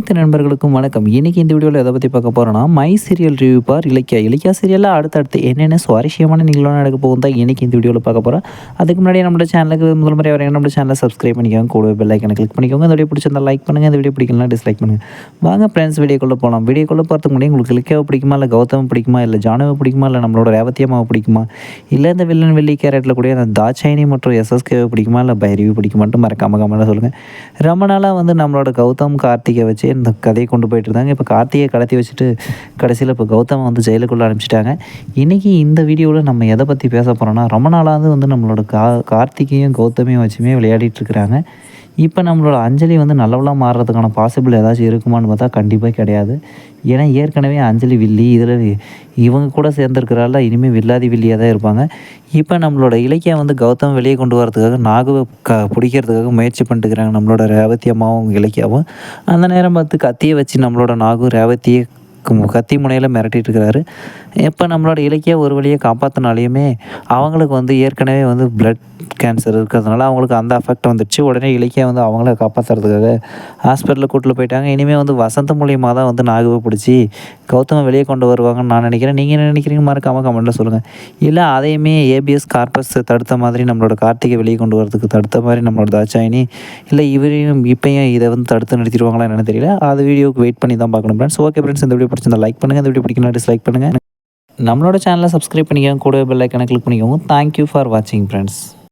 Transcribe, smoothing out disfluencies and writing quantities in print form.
அனைத்து நண்பர்களுக்கும் வணக்கம். இன்னைக்கு இந்த வீடியோவில் எதை பற்றி பார்க்க போகிறோன்னா, மை சீரியல் ரிவ்யூ பார் இலக்கியா. இலக்கியா சீரியலில் அடுத்தடுத்து என்னென்ன சுவாரஸ்யமான நிகழ்வு நடக்க போகும் தான் இன்னைக்கு இந்த வீடியோவில் பார்க்க போகிறோம். அதுக்கு முன்னாடி நம்மளோட சேனலுக்கு முதல் முறை வரைக்கும் நம்மளோட சேனலை சப்ஸ்கிரைப் பண்ணிக்கோங்க, கூட பெல் ஐக்கனை கிளிக் பண்ணிக்கோங்க. இந்த வீடியோ பிடிச்சிருந்தா லைக் பண்ணுங்கள், இந்த வீடியோ பிடிக்கலாம் டிஸ்லைக் பண்ணுங்கள். வாங்க ஃப்ரெண்ட்ஸ், வீடியோக்குள்ளே போகலாம். வீடியோக்குள்ளே பார்த்துக்கு முன்னாடி உங்களுக்கு இலக்கியாவை பிடிக்குமா, இல்லை கௌதம் பிடிக்குமா, இல்லை ஜானுவை பிடிக்குமா, இல்லை நம்மளோட ரேவதியம்மாவை பிடிக்குமா, இல்லை இந்த வில்லன் வெள்ளி கேரட்டில் கூட அந்த தாட்சாயினி மற்றும் எஸ்எஸ்கேவை பிடிக்குமா, இல்லை பைரவி பிடிக்குமான்ட்டு மறக்காம கமெண்ட்டில் சொல்லுங்கள். ரொம்ப நாளாக நம்மளோட கௌதம் கார்த்திகை வச்சு இந்த கதையை கொண்டு போயிட்டு இருந்தாங்க. இப்போ கார்த்திகை கடத்தி வச்சுட்டு கடைசியில் இப்போ கௌதம் ஜெயிலுக்குள்ளே அனுப்பிச்சிட்டாங்க. இன்றைக்கி இந்த வீடியோவில் நம்ம எதை பற்றி பேச போகிறோன்னா, ரொம்ப நாளாவது நம்மளோட கார்த்திகையும் கௌதமையும் வச்சுமே விளையாடிட்டு இருக்கிறாங்க. இப்போ நம்மளோட அஞ்சலி நல்லவளாக மாறுறதுக்கான பாசிபிள் ஏதாச்சும் இருக்குமான்னு பார்த்தா கண்டிப்பாக கிடையாது. ஏன்னா ஏற்கனவே அஞ்சலி வில்லி, இதில் இவங்க கூட சேர்ந்துருக்கிறால இனிமேல் வில்லாதி வில்லியாக தான் இருப்பாங்க. இப்போ நம்மளோட இலக்கியா கௌதம் வெளியே கொண்டு வரதுக்காக நாகுவை பிடிக்கிறதுக்காக முயற்சி பண்ணிட்டுருக்கிறாங்க நம்மளோட ரேவதி அம்மாவும் இலக்கியாவும். அந்த நேரம் பார்த்து கத்தியை வச்சு நம்மளோட நாகு ரேவதியை கத்தி முனையில் மிரட்டிட்டு இருக்கிறாரு. இப்போ நம்மளோட இலக்கியா ஒரு வழியை காப்பாற்றினாலையுமே அவங்களுக்கு ஏற்கனவே பிளட் கேன்சர் இருக்கிறதுனால அவங்களுக்கு அந்த அஃபெக்ட் வந்துடுச்சு. உடனே இலக்கியா அவங்கள காப்பாற்றுறதுக்காக ஹாஸ்பிட்டலில் கூட்டில் போயிட்டாங்க. இனிமேல் வசந்த மூலியமாக தான் நாகுவை பிடிச்சி கௌதமை வெளியே கொண்டு வருவாங்கன்னு நான் நினைக்கிறேன். நீங்கள் என்ன நினைக்கிறீங்க மறக்காமல் கமெண்ட்டில் சொல்லுங்கள். இல்லை அதையுமே ஏபிஎஸ் கார்பஸ் தடுத்த மாதிரி நம்மளோட கார்த்திகை வெளியே கொண்டு வரதுக்கு தடுத்த மாதிரி நம்மளோட தாட்சாயினி, இல்லை இவரையும் இப்போயும் இதை தடுத்து நிறுத்திடுவாங்களா என்னன்னு தெரியல. அது வீடியோக்கு வெயிட் பண்ணி தான் பார்க்கணும் ஃப்ரெண்ட்ஸ். ஓகே ஃப்ரெண்ட்ஸ், இந்த வீடியோ பிடிச்சிருந்தா லைக் பண்ணுங்கள், இந்த வீடியோ பிடிக்கணும் டிஸ்லைக் பண்ணுங்கள். நம்மளோட சேனலை சப்ஸ்கிரைப் பண்ணிக்கோங்க, கூட பெல் ஐக்கனை கிளிக் பண்ணிக்கோங்க. தேங்க்யூ ஃபார் வாட்சிங் ஃப்ரெண்ட்ஸ்.